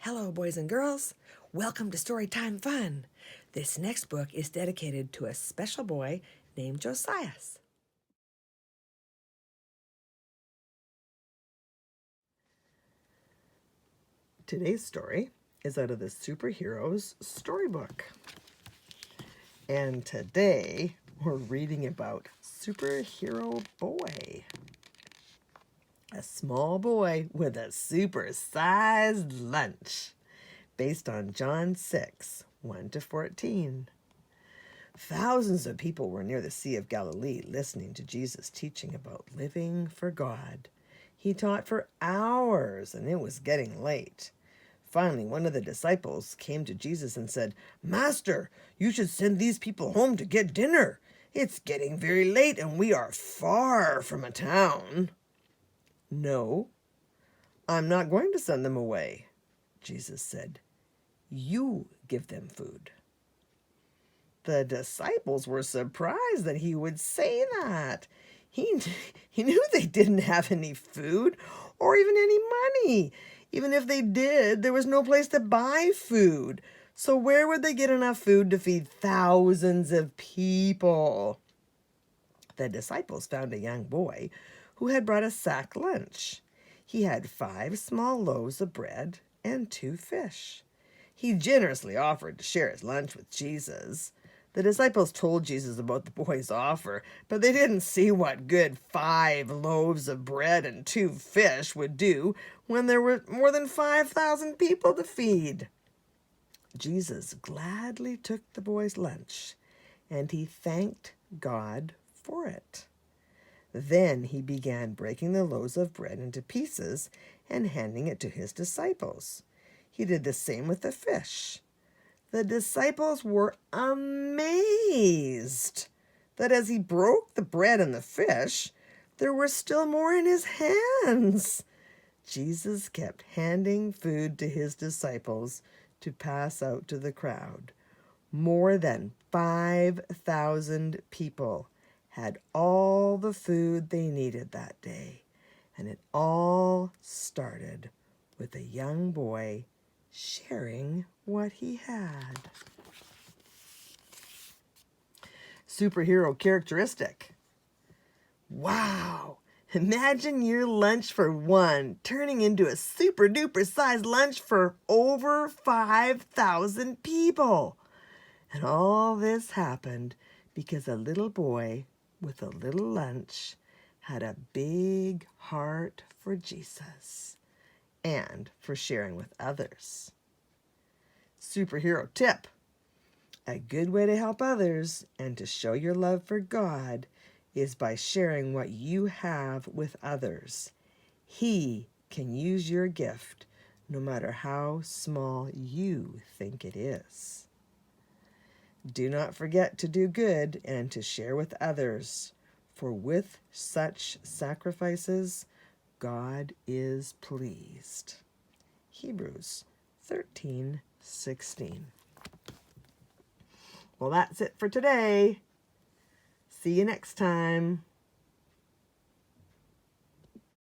Hello, boys and girls. Welcome to Storytime Fun. This next book is dedicated to a special boy named Josias. Today's story is out of the Superheroes Storybook. And today we're reading about Superhero Boy. A small boy with a super-sized lunch, based on John 6, 1-14. Thousands of people were near the Sea of Galilee listening to Jesus teaching about living for God. He taught for hours, and it was getting late. Finally, one of the disciples came to Jesus and said, "Master, you should send these people home to get dinner. It's getting very late, and we are far from a town." "No, I'm not going to send them away," Jesus said. "You give them food." The disciples were surprised that he would say that. He knew they didn't have any food or even any money. Even if they did, there was no place to buy food. So where would they get enough food to feed thousands of people? The disciples found a young boy who had brought a sack lunch. He had 5 small loaves of bread and 2 fish. He generously offered to share his lunch with Jesus. The disciples told Jesus about the boy's offer, but they didn't see what good 5 loaves of bread and 2 fish would do when there were more than 5,000 people to feed. Jesus gladly took the boy's lunch, and he thanked God for it. Then he began breaking the loaves of bread into pieces and handing it to his disciples. He did the same with the fish. The disciples were amazed that as he broke the bread and the fish, there were still more in his hands. Jesus kept handing food to his disciples to pass out to the crowd. More than 5,000 people had all the food they needed that day, and it all started with a young boy sharing what he had. Superhero characteristic. Wow! Imagine your lunch for one turning into a super duper sized lunch for over 5,000 people. And all this happened because a little boy with a little lunch had a big heart for Jesus and for sharing with others. Superhero tip. A good way to help others and to show your love for God is by sharing what you have with others. He can use your gift no matter how small you think it is. Do not forget to do good and to share with others, for with such sacrifices, God is pleased. Hebrews 13:16. Well, that's it for today. See you next time.